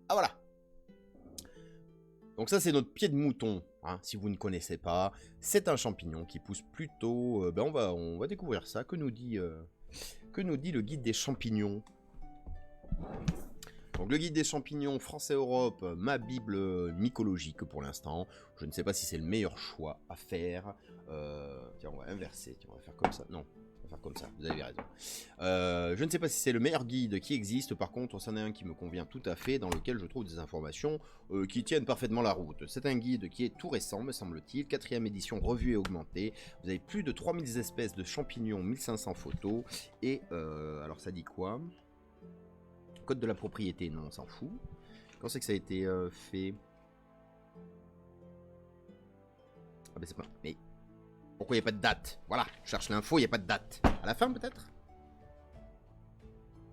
Ah voilà. Donc ça c'est notre pied de mouton, hein, si vous ne connaissez pas. C'est un champignon qui pousse plutôt... on va découvrir ça. Que nous dit le guide des champignons? Donc le guide des champignons France-Europe, ma bible mycologique pour l'instant. Je ne sais pas si c'est le meilleur choix à faire. Tiens, on va inverser. Tiens, on va faire comme ça. Non, on va faire comme ça. Vous avez raison. Je ne sais pas si c'est le meilleur guide qui existe. Par contre, c'en est un qui me convient tout à fait, dans lequel je trouve des informations qui tiennent parfaitement la route. C'est un guide qui est tout récent, me semble-t-il. 4e édition revue et augmentée. Vous avez plus de 3000 espèces de champignons, 1500 photos. Et alors ça dit quoi ? Code de la propriété, non, on s'en fout. Quand c'est que ça a été fait? Ah ben c'est pas... Mais pourquoi il n'y a pas de date? Voilà, je cherche l'info, il n'y a pas de date. À la fin peut-être?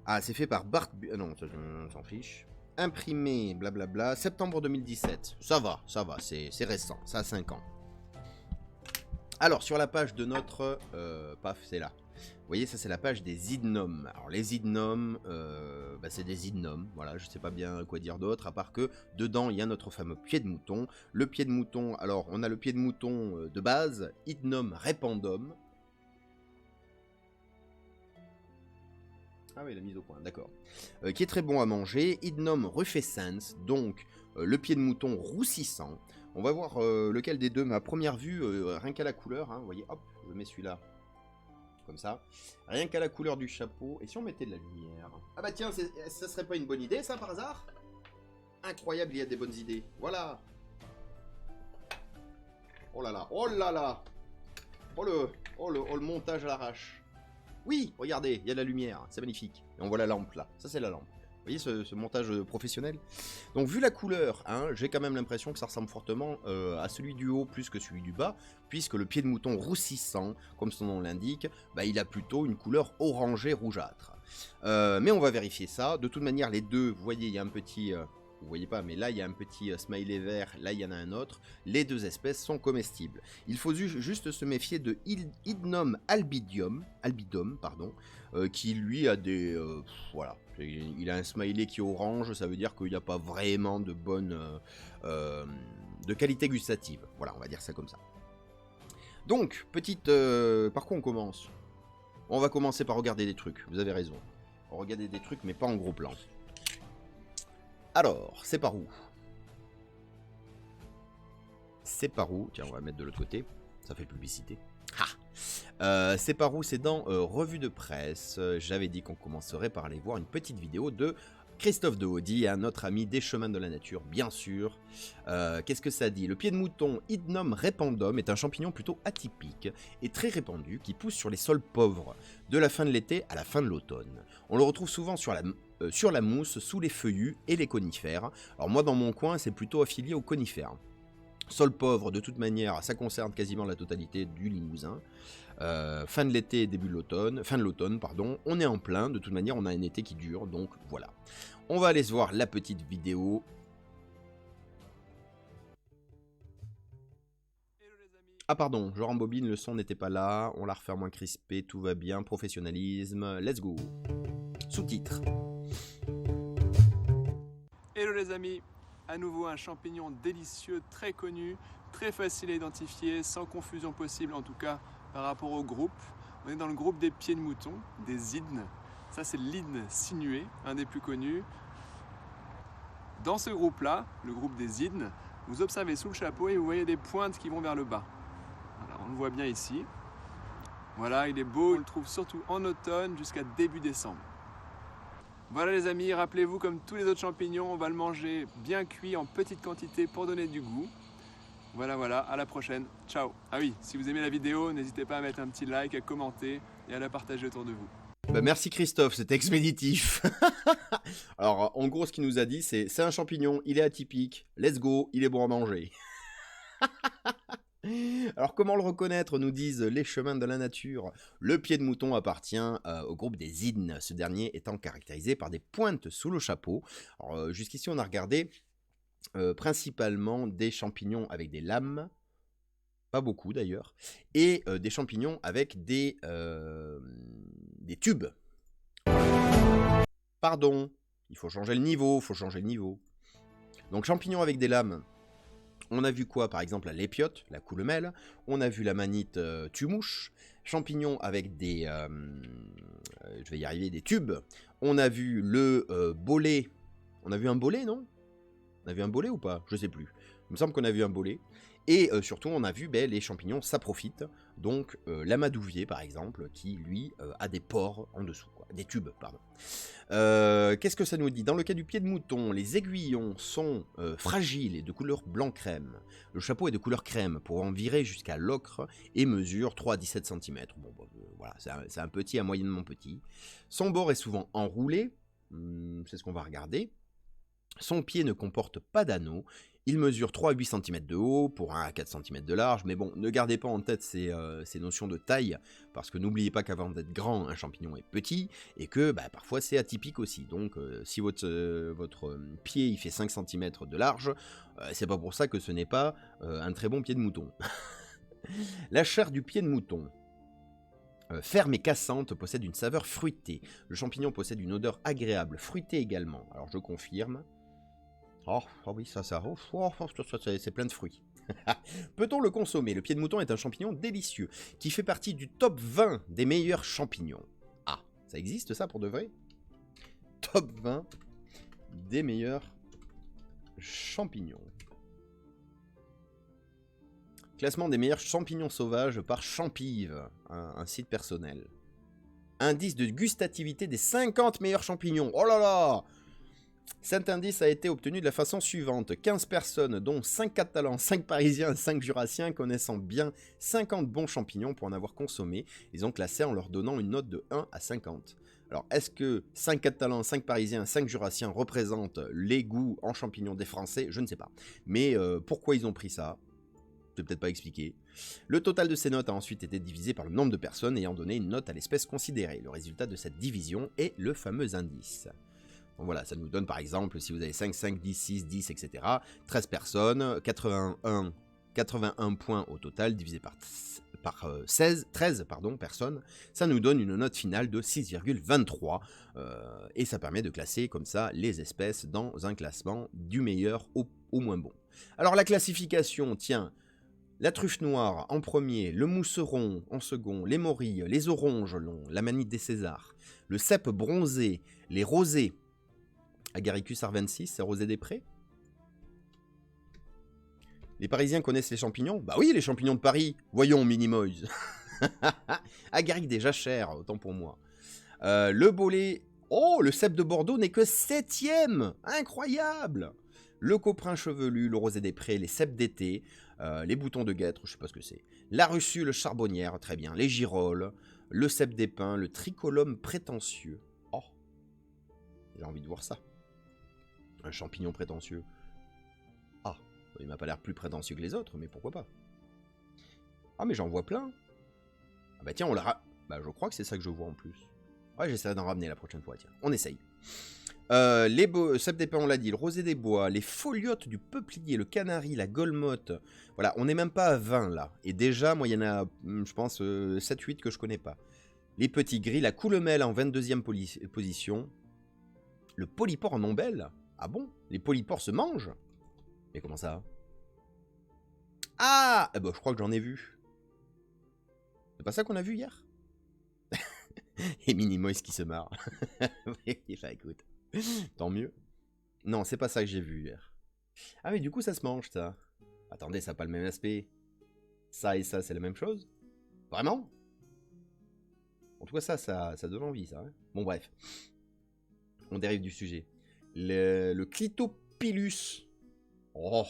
Ah, c'est fait par Bart... non, ça, on s'en fiche. Imprimé, blablabla, septembre 2017. Ça va, c'est récent, ça a 5 ans. Alors, sur la page de notre... paf, c'est là. Vous voyez, ça c'est la page des idnomes. Alors les idnomes, c'est des idnomes, voilà, je sais pas bien quoi dire d'autre, à part que dedans il y a notre fameux pied de mouton. Le pied de mouton, alors on a le pied de mouton de base, idnome rependum. Ah oui, la mise au point, d'accord. Qui est très bon à manger, idnome rufescens, donc le pied de mouton roussissant. On va voir lequel des deux, ma première vue, rien qu'à la couleur, hein, vous voyez, hop, je mets celui-là. Comme ça, rien qu'à la couleur du chapeau. Et si on mettait de la lumière? Ah bah tiens, ça serait pas une bonne idée ça par hasard? Incroyable, il y a des bonnes idées. Voilà. Oh là là, oh là là. Oh le montage à l'arrache. Oui, regardez, il y a de la lumière, c'est magnifique. Et on voit la lampe là, ça c'est la lampe. Vous voyez ce montage professionnel? Donc vu la couleur, hein, j'ai quand même l'impression que ça ressemble fortement à celui du haut plus que celui du bas, puisque le pied de mouton roussissant, comme son nom l'indique, il a plutôt une couleur orangée rougeâtre. Mais on va vérifier ça. De toute manière, les deux, vous voyez, il y a un petit... vous voyez pas, mais là il y a un petit smiley vert, là il y en a un autre. Les deux espèces sont comestibles. Il faut juste se méfier de Idnome albidum, qui lui a des... voilà, il a un smiley qui est orange, ça veut dire qu'il n'y a pas vraiment de bonne... de qualité gustative. Voilà, on va dire ça comme ça. Donc, petite... par quoi on commence? On va commencer par regarder des trucs, vous avez raison. On va regarder des trucs, mais pas en gros plan. Alors, c'est par où? C'est par où? Tiens, on va mettre de l'autre côté. Ça fait publicité. Ah, c'est par où? C'est dans Revue de presse. J'avais dit qu'on commencerait par aller voir une petite vidéo de Christophe de Haudy, notre ami des chemins de la nature, bien sûr. Qu'est-ce que ça dit? Le pied de mouton Idnome rependum est un champignon plutôt atypique et très répandu qui pousse sur les sols pauvres, de la fin de l'été à la fin de l'automne. On le retrouve souvent sur la mousse, sous les feuillus et les conifères. Alors moi, dans mon coin, c'est plutôt affilié aux conifères. Sol pauvre, de toute manière, ça concerne quasiment la totalité du Limousin. Fin de l'été, début de l'automne, fin de l'automne, pardon. On est en plein, de toute manière, on a un été qui dure, donc voilà. On va aller se voir la petite vidéo. Ah pardon, je rembobine, le son n'était pas là. On la refait moins crispé, tout va bien, professionnalisme, let's go. Sous-titres. Hello les amis, à nouveau un champignon délicieux, très connu, très facile à identifier, sans confusion possible en tout cas par rapport au groupe. On est dans le groupe des pieds de mouton, des idnes. Ça c'est l'idne sinué, un des plus connus. Dans ce groupe-là, le groupe des idnes, vous observez sous le chapeau et vous voyez des pointes qui vont vers le bas. Voilà, on le voit bien ici. Voilà, il est beau, on le trouve surtout en automne jusqu'à début décembre. Voilà les amis, rappelez-vous, comme tous les autres champignons, on va le manger bien cuit en petite quantité pour donner du goût. Voilà, à la prochaine, ciao. Ah oui, si vous aimez la vidéo, n'hésitez pas à mettre un petit like, à commenter et à la partager autour de vous. Merci Christophe, c'était expéditif. Alors en gros ce qu'il nous a dit c'est un champignon, il est atypique, let's go, il est bon à manger. Alors comment le reconnaître, nous disent les chemins de la nature? Le pied de mouton appartient au groupe des idnes, ce dernier étant caractérisé par des pointes sous le chapeau. Alors jusqu'ici on a regardé principalement des champignons avec des lames, pas beaucoup d'ailleurs, et des champignons avec des tubes. Pardon, il faut changer le niveau, Donc champignons avec des lames, on a vu quoi? Par exemple la lépiote, la coulemelle, on a vu la manite tumouche, champignons avec des, je vais y arriver, des tubes, on a vu le bolet, on a vu un bolet, non? On a vu un bolet ou pas? Je sais plus. Il me semble qu'on a vu un bolet. Et surtout, on a vu les champignons saprophytes, donc l'amadouvier par exemple, qui lui a des pores en dessous, quoi. Des tubes, pardon. Qu'est-ce que ça nous dit? Dans le cas du pied de mouton, les aiguillons sont fragiles et de couleur blanc-crème. Le chapeau est de couleur crème, pour en virer jusqu'à l'ocre, et mesure 3 à 17 cm. Bon, voilà, c'est un petit à moyennement petit. Son bord est souvent enroulé, c'est ce qu'on va regarder. Son pied ne comporte pas d'anneau. Il mesure 3 à 8 cm de haut pour 1 à 4 cm de large. Mais bon, ne gardez pas en tête ces notions de taille, parce que n'oubliez pas qu'avant d'être grand, un champignon est petit, et que parfois c'est atypique aussi. Donc si votre pied il fait 5 cm de large, c'est pas pour ça que ce n'est pas un très bon pied de mouton. La chair du pied de mouton, ferme et cassante, possède une saveur fruitée. Le champignon possède une odeur agréable, fruitée également. Alors je confirme. Oh oui, ça, c'est plein de fruits. Peut-on le consommer? Le pied de mouton est un champignon délicieux, qui fait partie du top 20 des meilleurs champignons. Ah, ça existe ça pour de vrai? Top 20 des meilleurs champignons. Classement des meilleurs champignons sauvages par Champive, un site personnel. Indice de gustativité des 50 meilleurs champignons. Oh là là! Cet indice a été obtenu de la façon suivante. 15 personnes, dont 5 Catalans, 5 Parisiens et 5 Jurassiens, connaissant bien 50 bons champignons pour en avoir consommé, ils ont classé en leur donnant une note de 1 à 50. Alors, est-ce que 5 Catalans, 5 Parisiens, 5 Jurassiens représentent les goûts en champignons des Français? Je ne sais pas. Mais pourquoi ils ont pris ça? Je vais peut-être pas expliquer. Le total de ces notes a ensuite été divisé par le nombre de personnes ayant donné une note à l'espèce considérée. Le résultat de cette division est le fameux indice. Donc voilà, ça nous donne par exemple, si vous avez 5, 5, 10, 6, 10, etc., 13 personnes, 81 points au total, divisé par 13 personnes, ça nous donne une note finale de 6,23, et ça permet de classer comme ça les espèces dans un classement du meilleur au moins bon. Alors la classification, tiens, la truffe noire en premier, le mousseron en second, les morilles, les oranges longs, la manite des Césars, le cèpe bronzé, les rosés, Agaricus arvensis, c'est rosé des prés. Les Parisiens connaissent les champignons? Bah oui, les champignons de Paris. Voyons, Minimoys. Agaric des jachères, autant pour moi. Le bolet... Oh, le cèpe de Bordeaux n'est que 7e. Incroyable. Le coprin chevelu, le rosé des prés, les cèpes d'été, les boutons de guêtre, je sais pas ce que c'est. La russule charbonnière, très bien. Les girolles, le cèpe d'épin, le tricolome prétentieux. Oh, j'ai envie de voir ça. Un champignon prétentieux. Ah, il m'a pas l'air plus prétentieux que les autres, mais pourquoi pas? Ah, mais j'en vois plein. Ah bah tiens, on l'a... Bah je crois que c'est ça que je vois en plus. Ouais, j'essaierai d'en ramener la prochaine fois, tiens. On essaye. Les cèpes d'épin, on l'a dit, le rosé des bois, les foliotes du peuplier, le canari, la golmotte. Voilà, on n'est même pas à 20 là. Et déjà, moi, il y en a, je pense, 7-8 que je connais pas. Les petits gris, la coulemelle en 22e position. Le polypore en ombelle. Ah bon? Les polypores se mangent? Mais comment ça? Ah, bah, je crois que j'en ai vu. C'est pas ça qu'on a vu hier? Et Minimoys qui se marre. Oui, bah écoute. Tant mieux. Non, c'est pas ça que j'ai vu hier. Ah mais du coup ça se mange ça. Attendez, ça n'a pas le même aspect. Ça et ça, c'est la même chose? Vraiment? En tout cas ça donne envie ça. Hein, bon bref. On dérive du sujet. Le Clitopilus. Oh,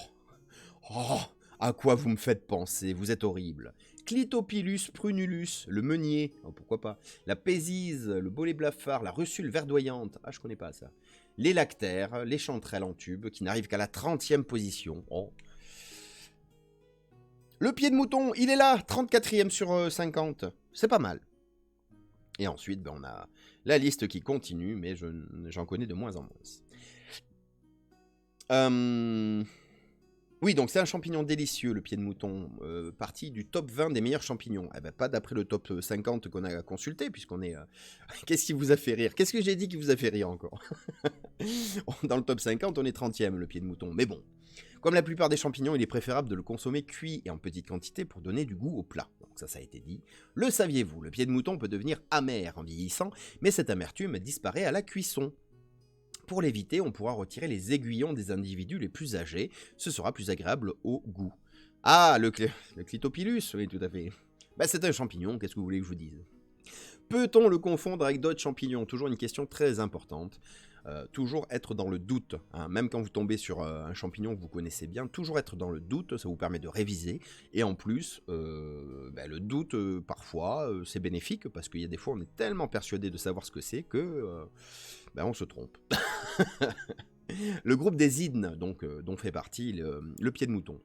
à quoi vous me faites penser? Vous êtes horrible. Clitopilus prunulus, le meunier, oh, pourquoi pas. La pésise, le bolet blafard, la russule verdoyante. Ah, je connais pas ça. Les lactaires, les chanterelles en tube, qui n'arrivent qu'à la 30e position. Oh. Le pied de mouton, il est là, 34e sur 50. C'est pas mal. Et ensuite, ben, on a la liste qui continue, mais j'en connais de moins en moins. Oui, donc c'est un champignon délicieux, le pied de mouton, parti du top 20 des meilleurs champignons. Eh ben, pas d'après le top 50 qu'on a consulté, puisqu'on est... Qu'est-ce qui vous a fait rire? Qu'est-ce que j'ai dit qui vous a fait rire encore? Dans le top 50, on est 30e, le pied de mouton. Mais bon, comme la plupart des champignons, il est préférable de le consommer cuit et en petite quantité pour donner du goût au plat. Donc ça a été dit. Le saviez-vous? Le pied de mouton peut devenir amer en vieillissant, mais cette amertume disparaît à la cuisson. Pour l'éviter, on pourra retirer les aiguillons des individus les plus âgés. Ce sera plus agréable au goût. Ah, le Clitopilus, oui, tout à fait. Bah, c'est un champignon, qu'est-ce que vous voulez que je vous dise? Peut-on le confondre avec d'autres champignons? Toujours une question très importante. Toujours être dans le doute, hein. Même quand vous tombez sur un champignon que vous connaissez bien, toujours être dans le doute, ça vous permet de réviser. Et en plus, le doute, parfois, c'est bénéfique, parce qu'il y a des fois, on est tellement persuadé de savoir ce que c'est que on se trompe. Le groupe des hydnes, donc, dont fait partie le pied de mouton,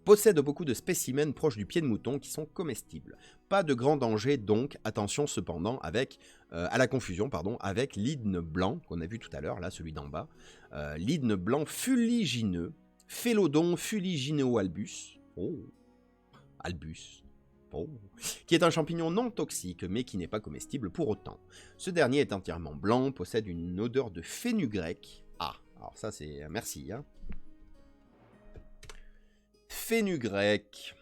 possède beaucoup de spécimens proches du pied de mouton qui sont comestibles. Pas de grand danger donc, attention cependant à la confusion avec l'hydne blanc qu'on a vu tout à l'heure, là celui d'en bas. L'hydne blanc fuligineux, Phelodon fuligineo-albus, albus, qui est un champignon non toxique mais qui n'est pas comestible pour autant. Ce dernier est entièrement blanc, possède une odeur de fenugrec. Ah, alors ça c'est... merci, hein. Fenugrec.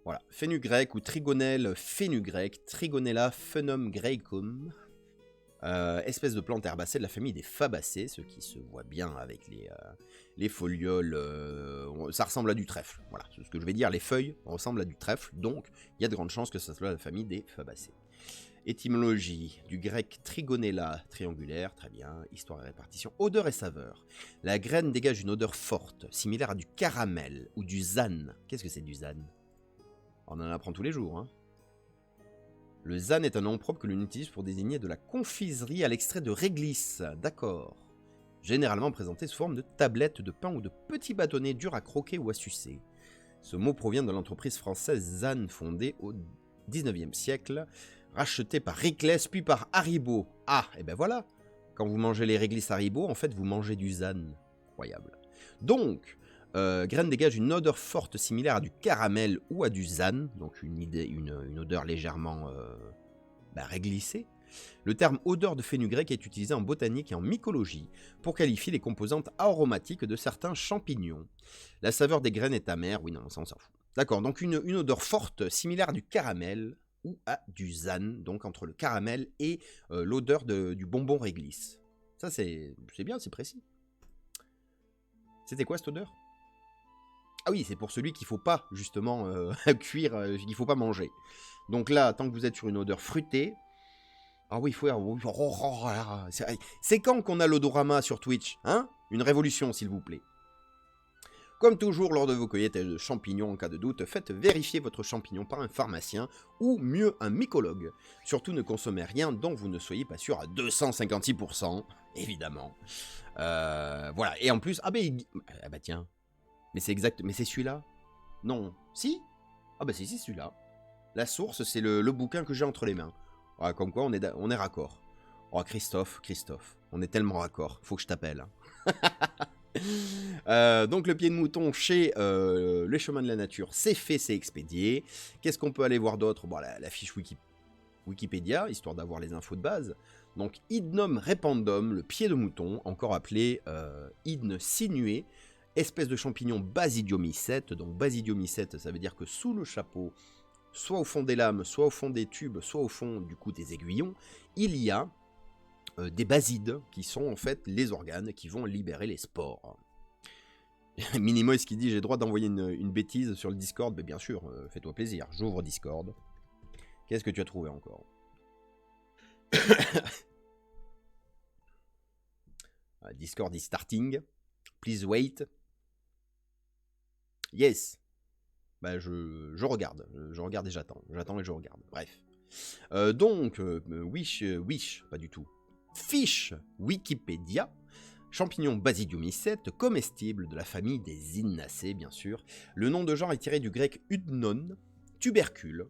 Voilà, fenugrec ou trigonelle fenugrec, Trigonella phenum graecum, espèce de plante herbacée de la famille des fabacées, ce qui se voit bien avec les folioles, ça ressemble à du trèfle, voilà, c'est ce que je vais dire, les feuilles ressemblent à du trèfle, donc il y a de grandes chances que ça soit la famille des fabacées. Étymologie, du grec trigonella, triangulaire, très bien, histoire et répartition, odeur et saveur. La graine dégage une odeur forte, similaire à du caramel ou du zan. Qu'est-ce que c'est du zan? On en apprend tous les jours, hein. Le zan est un nom propre que l'on utilise pour désigner de la confiserie à l'extrait de réglisse, d'accord. Généralement présenté sous forme de tablettes de pain ou de petits bâtonnets durs à croquer ou à sucer. Ce mot provient de l'entreprise française Zan, fondée au 19e siècle, racheté par Riclès puis par Haribo. Ah, et ben voilà. Quand vous mangez les réglisses Haribo, en fait, vous mangez du zan. Incroyable. Donc, graine dégage une odeur forte similaire à du caramel ou à du zan, donc une odeur légèrement réglissée. Le terme odeur de fenugrec est utilisé en botanique et en mycologie pour qualifier les composantes aromatiques de certains champignons. La saveur des graines est amère, oui, non, ça on s'en fout. D'accord, donc une odeur forte similaire à du caramel ou à du zan, donc entre le caramel et l'odeur du bonbon réglisse. Ça c'est bien, c'est précis. C'était quoi cette odeur? Ah oui, c'est pour celui qu'il ne faut pas justement cuire, qu'il ne faut pas manger. Donc là, tant que vous êtes sur une odeur fruitée, ah oui, il faut... C'est quand qu'on a l'odorama sur Twitch, hein? Une révolution, s'il vous plaît. Comme toujours, lors de vos cueillettes de champignons, en cas de doute, faites vérifier votre champignon par un pharmacien ou mieux un mycologue. Surtout ne consommez rien dont vous ne soyez pas sûr à 256%, évidemment. Voilà, et en plus, tiens, mais c'est exact, mais c'est celui-là? Non, si? Ah bah si, c'est celui-là. La source, c'est le bouquin que j'ai entre les mains. Ah, comme quoi, on est raccord. Oh, Christophe, on est tellement raccord, faut que je t'appelle. Donc le pied de mouton chez les chemins de la nature, c'est fait, c'est expédié. Qu'est-ce qu'on peut aller voir d'autre? Bon, la fiche Wikipédia, histoire d'avoir les infos de base. Donc Hydnum repandum, le pied de mouton, encore appelé Hydne sinué, espèce de champignon basidiomycète. Donc basidiomycète, ça veut dire que sous le chapeau, soit au fond des lames, soit au fond des tubes, soit au fond du coup des aiguillons, il y a des basides qui sont en fait les organes qui vont libérer les spores. Minimois qui dit j'ai le droit d'envoyer une bêtise sur le Discord, mais bien sûr, fais-toi plaisir, j'ouvre Discord. Qu'est-ce que tu as trouvé encore? Discord is starting. Please wait. Yes. Bah je regarde et j'attends et je regarde. Bref. Wish, pas du tout. Fiche Wikipédia. Champignon basidiomycète, comestible de la famille des Innacées, bien sûr. Le nom de genre est tiré du grec udnon, tubercule,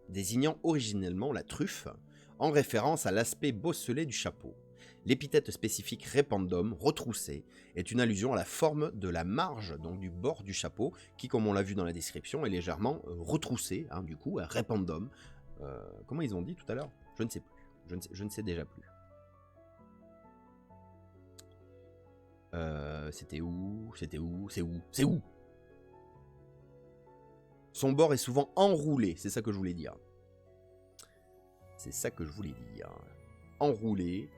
désignant originellement la truffe, en référence à l'aspect bosselé du chapeau. L'épithète spécifique répandum, retroussé, est une allusion à la forme de la marge, donc du bord du chapeau, qui, comme on l'a vu dans la description, est légèrement retroussé, hein, du coup, répandum. Comment ils ont dit tout à l'heure? Je ne sais plus. Je ne sais déjà plus. C'était où? C'était où? C'est où? C'est où? Son bord est souvent enroulé, c'est ça que je voulais dire. C'est ça que je voulais dire. Enroulé,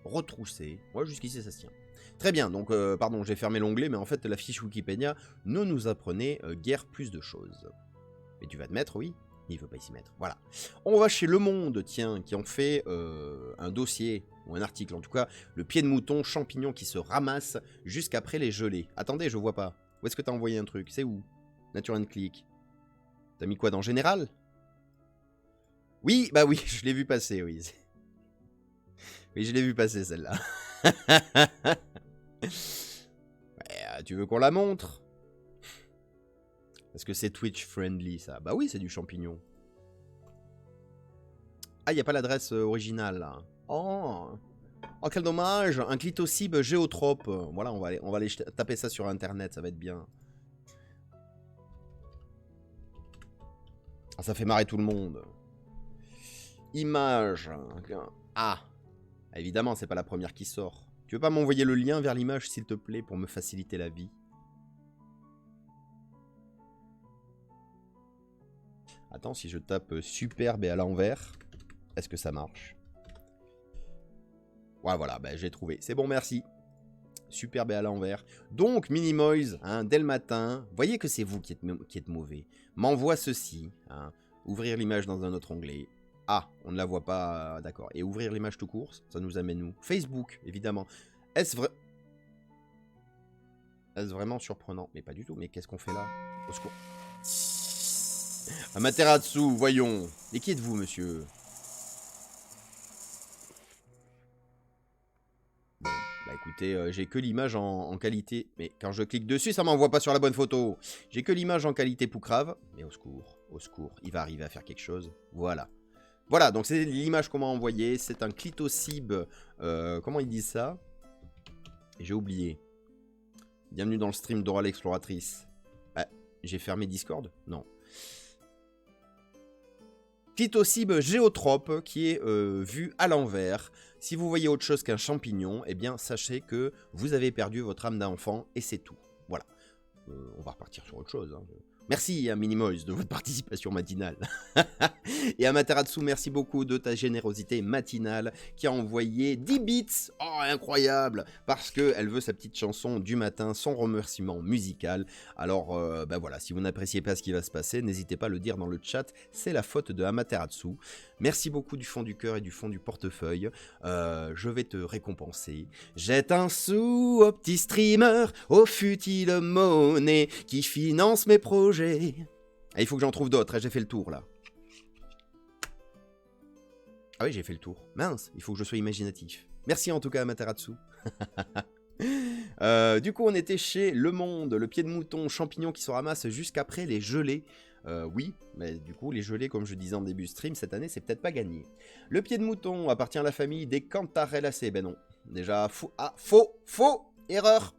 retroussé. Ouais, jusqu'ici ça se tient. Très bien, donc, pardon, j'ai fermé l'onglet, mais en fait, la fiche Wikipédia ne nous apprenait guère plus de choses. Mais tu vas te mettre, oui? Il ne veut pas s'y mettre. Voilà. On va chez Le Monde, tiens, qui ont fait un dossier, ou un article en tout cas, le pied de mouton, champignon qui se ramasse jusqu'après les gelées. Attendez, je vois pas. Où est-ce que t'as envoyé un truc? C'est où? Nature and Click. T'as mis quoi dans Général? Oui, bah oui, je l'ai vu passer, oui. Oui, je l'ai vu passer celle-là. Ouais, tu veux qu'on la montre? Est-ce que c'est Twitch friendly ça? Bah oui, c'est du champignon. Ah, il n'y a pas l'adresse originale là. Oh, quel dommage. Un clitocybe géotrope. Voilà, on va aller taper ça sur internet, ça va être bien. Ah, ça fait marrer tout le monde. Image. Ah, évidemment, c'est pas la première qui sort. Tu veux pas m'envoyer le lien vers l'image, s'il te plaît, pour me faciliter la vie? Attends, si je tape superbe et à l'envers, est-ce que ça marche? Ouais, voilà, bah, j'ai trouvé. C'est bon, merci. Superbe et à l'envers. Donc, Minimoys, hein, dès le matin, voyez que c'est vous qui êtes mauvais. M'envoie ceci. Hein, ouvrir l'image dans un autre onglet. Ah, on ne la voit pas, d'accord. Et ouvrir l'image tout court, ça nous amène où? Facebook, évidemment. Est-ce vraiment surprenant? Mais pas du tout. Mais qu'est-ce qu'on fait là? Au secours. Amaterasu, voyons. Et qui êtes-vous, monsieur? Bon, bah écoutez, j'ai que l'image en qualité. Mais quand je clique dessus, ça m'envoie pas sur la bonne photo. J'ai que l'image en qualité poucrave. Mais au secours, il va arriver à faire quelque chose. Voilà. Voilà, donc c'est l'image qu'on m'a envoyée. C'est un clitocybe. Comment ils disent ça? J'ai oublié. Bienvenue dans le stream d'Ora l'exploratrice. Ah, j'ai fermé Discord? Non. Clitocybe géotrope qui est vu à l'envers. Si vous voyez autre chose qu'un champignon, eh bien sachez que vous avez perdu votre âme d'enfant et c'est tout. Voilà. On va repartir sur autre chose. Hein. Merci à Minimoys de votre participation matinale. Et à Amaterasu, merci beaucoup de ta générosité matinale qui a envoyé 10 bits. Oh, incroyable! Parce qu'elle veut sa petite chanson du matin, son remerciement musical. Alors, ben voilà, si vous n'appréciez pas ce qui va se passer, n'hésitez pas à le dire dans le chat. C'est la faute de Amaterasu. Merci beaucoup du fond du cœur et du fond du portefeuille. Je vais te récompenser. Jette un sou au petit streamer, aux futiles monnaies qui finance mes projets. Ah, il faut que j'en trouve d'autres, j'ai fait le tour là. Ah oui, j'ai fait le tour. Mince, il faut que je sois imaginatif. Merci en tout cas à Amaterasu. Du coup, on était chez Le Monde, le pied de mouton, champignon qui se ramasse jusqu'après les gelées. Oui, mais du coup, les gelées, comme je disais en début de stream, cette année, c'est peut-être pas gagné. Le pied de mouton appartient à la famille des Cantarellacées. Ben non, déjà, faux, erreur.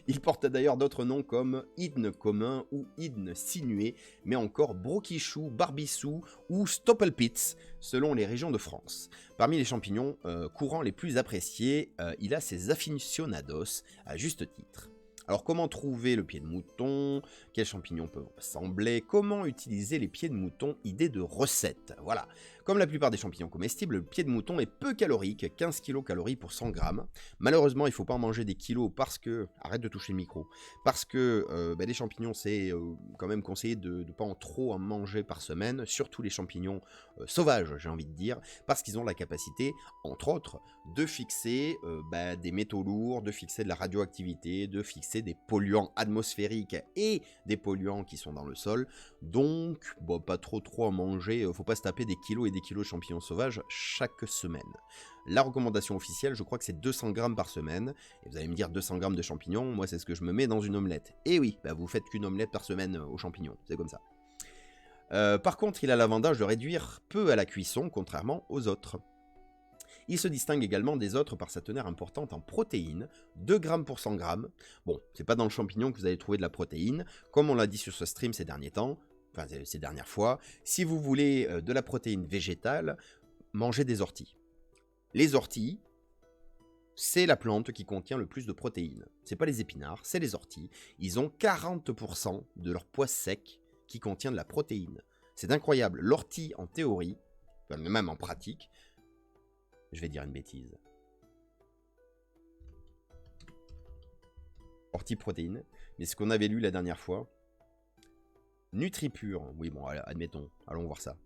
Il porte d'ailleurs d'autres noms comme hydne commun ou hydne sinué, mais encore broquichou, barbissou ou stoppelpitz, selon les régions de France. Parmi les champignons courants les plus appréciés, il a ses aficionados, à juste titre. Alors comment trouver le pied de mouton? Quels champignons peuvent ressembler? Comment utiliser les pieds de mouton? Idée de recette. Voilà. Comme la plupart des champignons comestibles, le pied de mouton est peu calorique, 15 kcal pour 100 grammes. Malheureusement, il ne faut pas en manger des kilos parce que... Arrête de toucher le micro. Parce que les champignons, c'est quand même conseillé de ne pas en manger par semaine, surtout les champignons sauvages, j'ai envie de dire, parce qu'ils ont la capacité, entre autres, de fixer des métaux lourds, de fixer de la radioactivité, de fixer des polluants atmosphériques et des polluants qui sont dans le sol. Donc, pas trop en manger, faut pas se taper des kilos et des kilos de champignons sauvages chaque semaine. La recommandation officielle, je crois que c'est 200 grammes par semaine. Et vous allez me dire 200 grammes de champignons, moi c'est ce que je me mets dans une omelette. Et oui, vous faites qu'une omelette par semaine aux champignons, c'est comme ça. Par contre, il a l'avantage de réduire peu à la cuisson, contrairement aux autres. Il se distingue également des autres par sa teneur importante en protéines, 2 grammes pour 100 grammes. Bon, c'est pas dans le champignon que vous allez trouver de la protéine, comme on l'a dit sur ce stream ces derniers temps, enfin ces dernières fois. Si vous voulez de la protéine végétale, mangez des orties. Les orties, c'est la plante qui contient le plus de protéines. C'est pas les épinards, c'est les orties. Ils ont 40% de leur pois sec qui contient de la protéine. C'est incroyable. L'ortie, en théorie, enfin, même en pratique, je vais dire une bêtise. Ortie protéine, mais ce qu'on avait lu la dernière fois, NutriPure, oui bon, admettons, allons voir ça.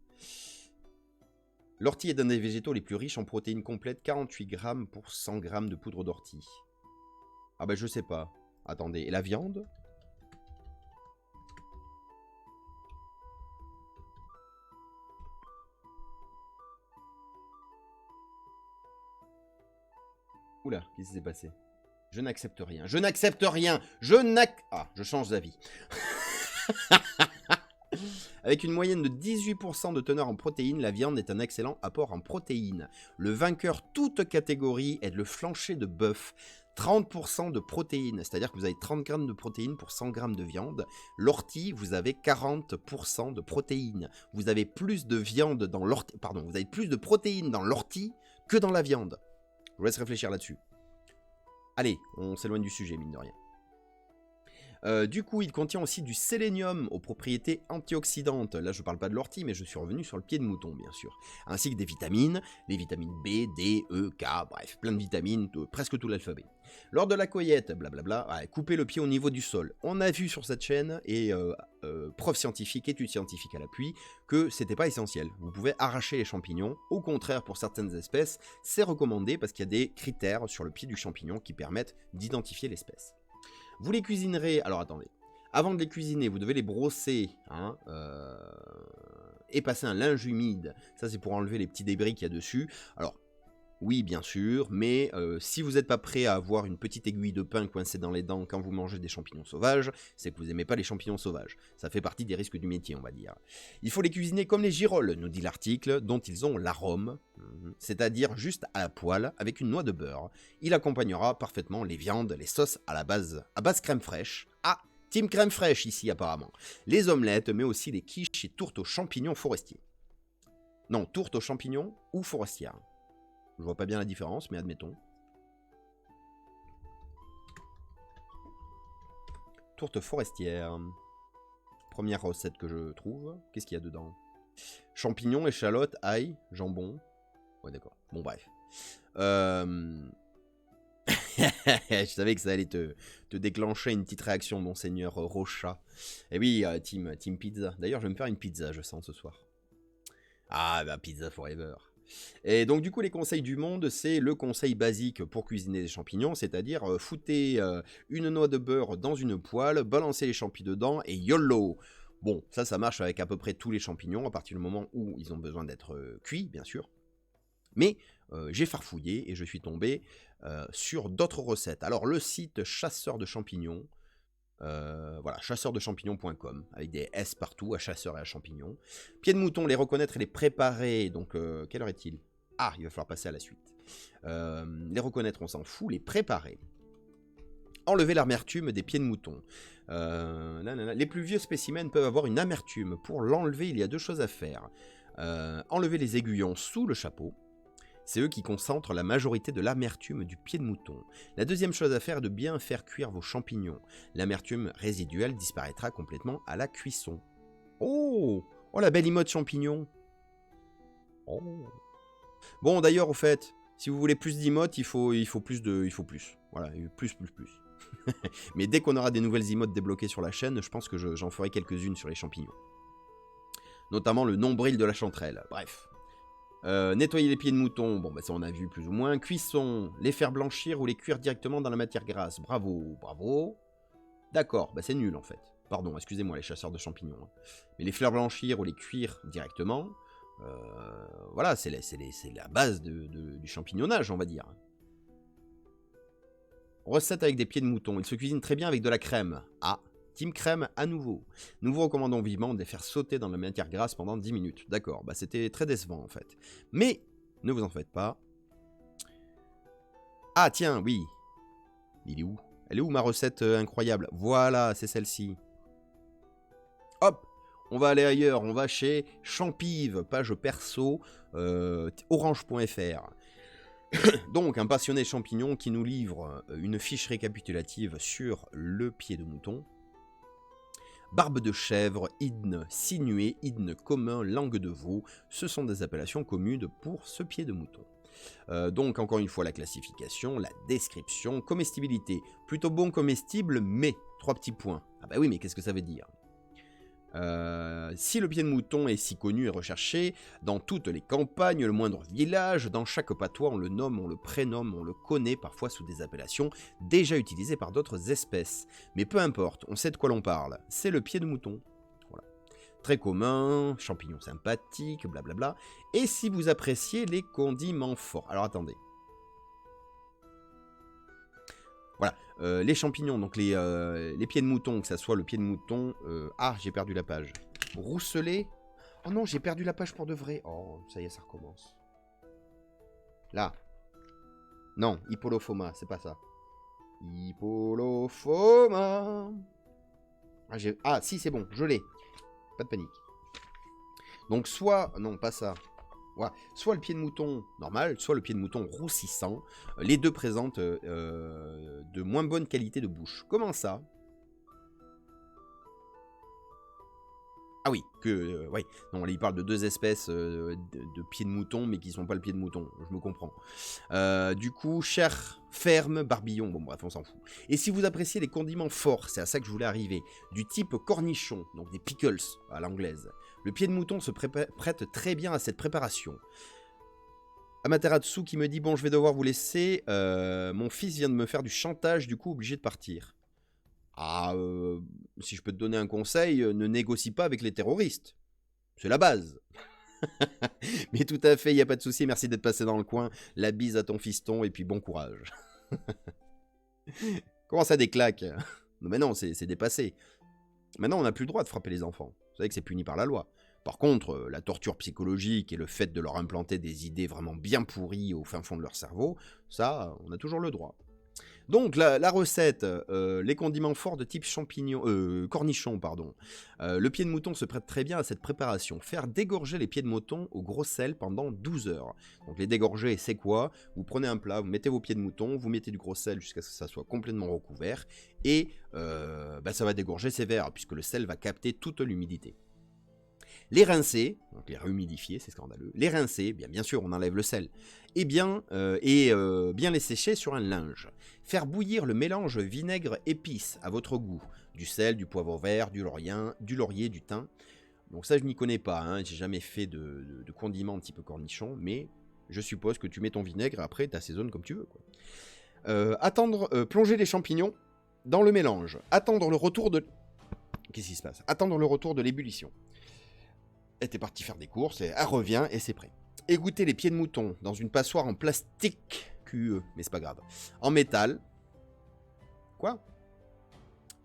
L'ortie est un des végétaux les plus riches en protéines complètes, 48 grammes pour 100 grammes de poudre d'ortie. Ah ben je sais pas. Attendez, et la viande? Oula, qu'est-ce qui s'est passé? Je n'accepte rien. Je n'accepte rien. Ah, je change d'avis. Avec une moyenne de 18% de teneur en protéines, la viande est un excellent apport en protéines. Le vainqueur toute catégorie est le flancher de bœuf. 30% de protéines, c'est-à-dire que vous avez 30 grammes de protéines pour 100 grammes de viande. L'ortie, vous avez 40% de protéines. Vous avez plus de viande dans l'ortie, pardon, vous avez plus de protéines dans l'ortie que dans la viande. Je vous laisse réfléchir là-dessus. Allez, on s'éloigne du sujet, mine de rien. Du coup, il contient aussi du sélénium aux propriétés antioxydantes. Là, je ne parle pas de l'ortie, mais je suis revenu sur le pied de mouton, bien sûr. Ainsi que des vitamines, les vitamines B, D, E, K, bref, plein de vitamines, presque tout l'alphabet. Lors de la cueillette, blablabla, coupez le pied au niveau du sol. On a vu sur cette chaîne, et preuve scientifique, étude scientifique à l'appui, que c'était pas essentiel. Vous pouvez arracher les champignons. Au contraire, pour certaines espèces, c'est recommandé parce qu'il y a des critères sur le pied du champignon qui permettent d'identifier l'espèce. Vous les cuisinerez, alors attendez, avant de les cuisiner, vous devez les brosser, hein, et passer un linge humide, ça c'est pour enlever les petits débris qu'il y a dessus. Alors, oui bien sûr, mais si vous n'êtes pas prêt à avoir une petite aiguille de pain coincée dans les dents quand vous mangez des champignons sauvages, c'est que vous n'aimez pas les champignons sauvages. Ça fait partie des risques du métier, on va dire. Il faut les cuisiner comme les girolles, nous dit l'article, dont ils ont l'arôme, c'est-à-dire juste à la poêle, avec une noix de beurre. Il accompagnera parfaitement les viandes, les sauces à base crème fraîche. Ah, team crème fraîche ici apparemment. Les omelettes, mais aussi les quiches et tourtes aux champignons forestiers. Non, tourtes aux champignons ou forestières. Je vois pas bien la différence, mais admettons. Tourte forestière. Première recette que je trouve. Qu'est-ce qu'il y a dedans? Champignons, échalotes, ail, jambon. Ouais, d'accord. Bon, bref. Je savais que ça allait te déclencher une petite réaction, monseigneur Rocha. Et oui, team pizza. D'ailleurs, je vais me faire une pizza, je sens, ce soir. Ah, bah, pizza forever. Et donc du coup les conseils du monde, c'est le conseil basique pour cuisiner des champignons, c'est-à-dire foutez une noix de beurre dans une poêle, balancez les champignons dedans et YOLO. Bon, ça marche avec à peu près tous les champignons à partir du moment où ils ont besoin d'être cuits, bien sûr. Mais j'ai farfouillé et je suis tombé sur d'autres recettes. Alors le site chasseur de champignons, voilà, chasseurdechampignons.com, avec des S partout, à chasseur et à champignons. Pieds de mouton, les reconnaître et les préparer. Donc, quelle heure est-il? Ah, il va falloir passer à la suite. Les reconnaître, on s'en fout. Les préparer. Enlever l'amertume des pieds de mouton. Les plus vieux spécimens peuvent avoir une amertume. Pour l'enlever, il y a deux choses à faire. Enlever les aiguillons sous le chapeau. C'est eux qui concentrent la majorité de l'amertume du pied de mouton. La deuxième chose à faire est de bien faire cuire vos champignons. L'amertume résiduelle disparaîtra complètement à la cuisson. Oh, la belle emote champignon. Oh. Bon, d'ailleurs, au fait, si vous voulez plus d'emotes, il faut plus. Voilà, plus. Mais dès qu'on aura des nouvelles emotes débloquées sur la chaîne, je pense que j'en ferai quelques-unes sur les champignons. Notamment le nombril de la chanterelle. Bref. Nettoyer les pieds de mouton, bon bah ça on a vu plus ou moins. Cuisson, les faire blanchir ou les cuire directement dans la matière grasse. Bravo. D'accord, bah c'est nul en fait. Pardon, excusez-moi les chasseurs de champignons. Hein. Mais les faire blanchir ou les cuire directement, voilà, c'est la base du champignonnage, on va dire. Recette avec des pieds de mouton. Il se cuisine très bien avec de la crème. Ah, team crème à nouveau. Nous vous recommandons vivement de les faire sauter dans la matière grasse pendant 10 minutes. D'accord, bah c'était très décevant en fait. Mais, ne vous en faites pas, Ah, tiens, oui. Il est où? Elle est où ma recette incroyable? Voilà, c'est celle-ci. Hop, on va aller ailleurs. On va chez Champive, page perso, orange.fr. Donc, un passionné champignon qui nous livre une fiche récapitulative sur le pied de mouton. Barbe de chèvre, hydne sinué, hydne commun, langue de veau, ce sont des appellations communes pour ce pied de mouton. Donc encore une fois la classification, la description, comestibilité, plutôt bon comestible mais, 3 petits points. Ah bah oui mais qu'est-ce que ça veut dire? Si le pied de mouton est si connu et recherché, dans toutes les campagnes, le moindre village, dans chaque patois, on le nomme, on le prénomme, on le connaît, parfois sous des appellations déjà utilisées par d'autres espèces. Mais peu importe, on sait de quoi l'on parle, c'est le pied de mouton. Voilà. Très commun, champignon sympathique, blablabla. Et si vous appréciez les condiments forts. Alors attendez. Voilà, les champignons, donc les pieds de mouton, que ça soit le pied de mouton... Ah, j'ai perdu la page. Rousselé. Oh non, j'ai perdu la page pour de vrai. Oh, ça y est, ça recommence. Là. Non, Hippolophoma, c'est pas ça. Hippolophoma. Ah, si, c'est bon, je l'ai. Pas de panique. Donc soit... Non, pas ça. Voilà. Soit le pied de mouton normal, soit le pied de mouton roussissant. Les deux présentent de moins bonne qualité de bouche. Comment ça? Ah oui, ouais. Non, il parle de deux espèces de pieds de mouton, mais qui ne sont pas le pied de mouton. Je me comprends. Du coup, chair ferme, barbillon. Bon, bref, on s'en fout. Et si vous appréciez les condiments forts, c'est à ça que je voulais arriver, du type cornichon, donc des pickles à l'anglaise, le pied de mouton se prête très bien à cette préparation. Amaterasu qui me dit « Bon, je vais devoir vous laisser. Mon fils vient de me faire du chantage, du coup, obligé de partir. » Ah, si je peux te donner un conseil, ne négocie pas avec les terroristes. C'est la base. Mais tout à fait, il n'y a pas de souci. Merci d'être passé dans le coin. La bise à ton fiston et puis bon courage. Comment ça, des claques? Non, mais non, c'est dépassé. Maintenant, on n'a plus le droit de frapper les enfants. Vous savez que c'est puni par la loi. Par contre, la torture psychologique et le fait de leur implanter des idées vraiment bien pourries au fin fond de leur cerveau, ça, on a toujours le droit. Donc, la recette, les condiments forts de type cornichon, pardon. Le pied de mouton se prête très bien à cette préparation. Faire dégorger les pieds de mouton au gros sel pendant 12 heures. Donc, les dégorger, c'est quoi? Vous prenez un plat, vous mettez vos pieds de mouton, vous mettez du gros sel jusqu'à ce que ça soit complètement recouvert. Et ça va dégorger sévère, puisque le sel va capter toute l'humidité. Les rincer, donc les rehumidifier, c'est scandaleux. Les rincer, bien sûr, on enlève le sel. Et bien les sécher sur un linge. Faire bouillir le mélange vinaigre-épices à votre goût. Du sel, du poivre vert, du laurier, du thym. Donc ça, je n'y connais pas. Hein. J'ai jamais fait de condiments type cornichon. Mais je suppose que tu mets ton vinaigre et après, tu assaisonnes comme tu veux. Quoi. Plonger les champignons dans le mélange. Attendre le retour de... Qu'est-ce qui se passe? Attendre le retour de l'ébullition. Elle était partie faire des courses, et elle revient et c'est prêt. Égoutter les pieds de mouton dans une passoire en plastique QE, mais c'est pas grave. En métal. Quoi?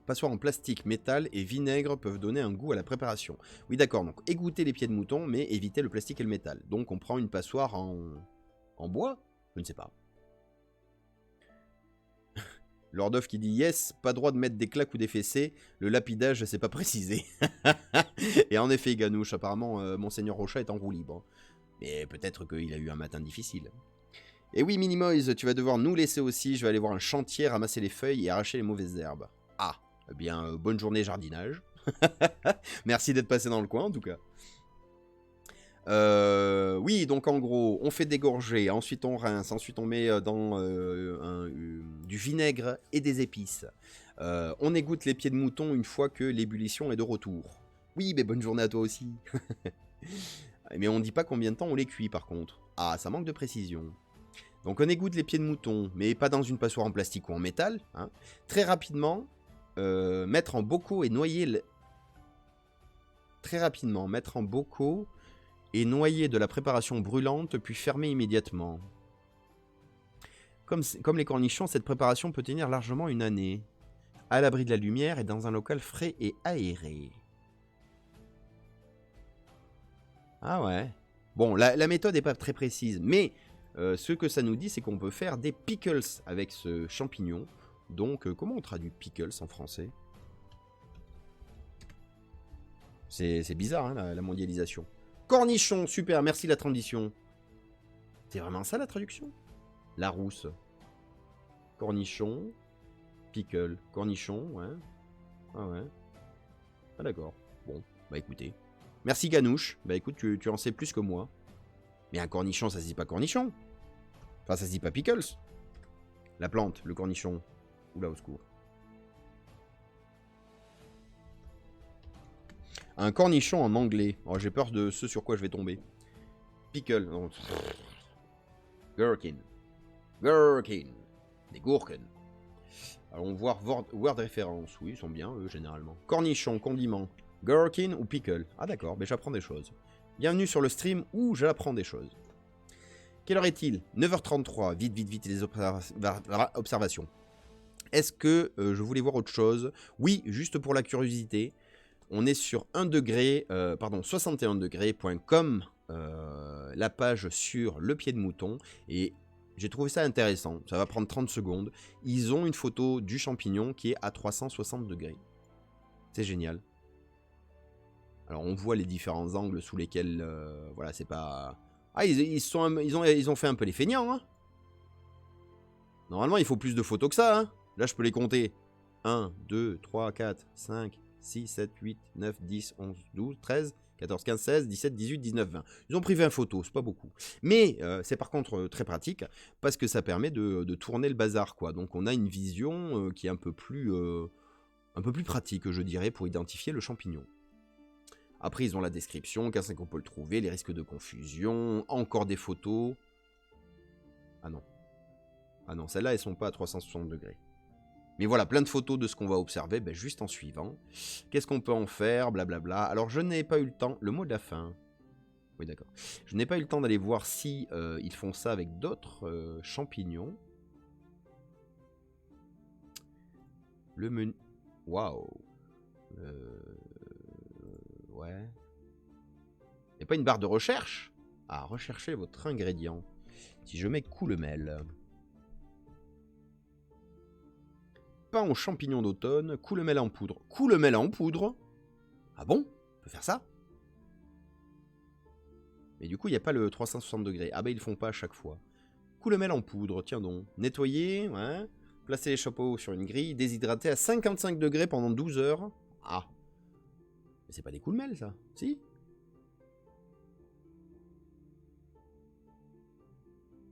Passoire en plastique, métal et vinaigre peuvent donner un goût à la préparation. Oui d'accord, donc égoutter les pieds de mouton, mais éviter le plastique et le métal. Donc on prend une passoire en bois? Je ne sais pas. Lord of qui dit yes, pas droit de mettre des claques ou des fessées, le lapidage c'est pas précisé. Et en effet Ganouche, apparemment Monseigneur Rochat est en roue libre. Mais peut-être qu'il a eu un matin difficile. Et oui Minimoise, tu vas devoir nous laisser aussi, je vais aller voir un chantier, ramasser les feuilles et arracher les mauvaises herbes. Ah, eh bien bonne journée jardinage. Merci d'être passé dans le coin en tout cas. Oui, donc en gros, on fait dégorger, ensuite on rince, ensuite on met dans du vinaigre et des épices. On égoutte les pieds de mouton une fois que l'ébullition est de retour. Oui, mais bonne journée à toi aussi. Mais on ne dit pas combien de temps on les cuit par contre. Ah, ça manque de précision. Donc on égoutte les pieds de mouton, mais pas dans une passoire en plastique ou en métal. Hein. Très rapidement, mettre en bocaux et noyer... Très rapidement, mettre en bocaux... et noyer de la préparation brûlante, puis fermer immédiatement. Comme les cornichons, cette préparation peut tenir largement une année, à l'abri de la lumière et dans un local frais et aéré. Ah ouais. Bon, la méthode n'est pas très précise, mais Ce que ça nous dit, c'est qu'on peut faire des pickles avec ce champignon. Donc, comment on traduit pickles en français? C'est bizarre, hein, la mondialisation. Cornichon, super, merci la transition. C'est vraiment ça la traduction? La rousse. Cornichon. Pickle. Cornichon, ouais. Ah ouais. Ah d'accord. Bon, bah écoutez. Merci Ganouche. Bah écoute, tu en sais plus que moi. Mais un cornichon, ça se dit pas cornichon. Enfin, ça se dit pas pickles. La plante, le cornichon. Oula, au secours. Un cornichon en anglais. Oh, j'ai peur de ce sur quoi je vais tomber. Pickle. Non. Gherkin. Gherkin. Des gherkins. Allons voir Word référence. Oui, ils sont bien, eux, généralement. Cornichon, condiment. Gherkin ou pickle. Ah d'accord, mais j'apprends des choses. Bienvenue sur le stream où j'apprends des choses. Quelle heure est-il? 9h33. Vite, vite, vite, les observations. Est-ce que je voulais voir autre chose? Oui, juste pour la curiosité. On est sur 61degrés.com, la page sur le pied de mouton. Et j'ai trouvé ça intéressant. Ça va prendre 30 secondes. Ils ont une photo du champignon qui est à 360 degrés. C'est génial. Alors on voit les différents angles sous lesquels... voilà, c'est pas... Ah, ils ont fait un peu les feignants, hein. Normalement, il faut plus de photos que ça, hein. Là, je peux les compter. 1, 2, 3, 4, 5, 6, 7, 8, 9, 10, 11, 12, 13, 14, 15, 16, 17, 18, 19, 20. Ils ont pris 20 photos, c'est pas beaucoup. Mais c'est par contre très pratique, parce que ça permet de tourner le bazar, quoi. Donc on a une vision qui est un peu plus pratique, je dirais, pour identifier le champignon. Après, ils ont la description, quand c'est qu'on peut le trouver, les risques de confusion, encore des photos. Ah non. Ah non, celles-là, elles sont pas à 360 degrés. Mais voilà, plein de photos de ce qu'on va observer, ben, juste en suivant. Qu'est-ce qu'on peut en faire, blablabla. Alors, je n'ai pas eu le temps, le mot de la fin. Oui, d'accord. Je n'ai pas eu le temps d'aller voir si ils font ça avec d'autres champignons. Le menu... Waouh. Ouais. Il n'y a pas une barre de recherche? Ah, recherchez votre ingrédient. Si je mets coulemel. Pain aux champignons d'automne, coulemel en poudre. Coulemel en poudre? Ah bon? On peut faire ça? Mais du coup, il n'y a pas le 360 degrés. Ah bah, ils le font pas à chaque fois. Coulemel en poudre, tiens donc. Nettoyer, ouais. Placer les chapeaux sur une grille. Déshydrater à 55 degrés pendant 12 heures. Ah. Mais c'est pas des coulemel, ça? Si?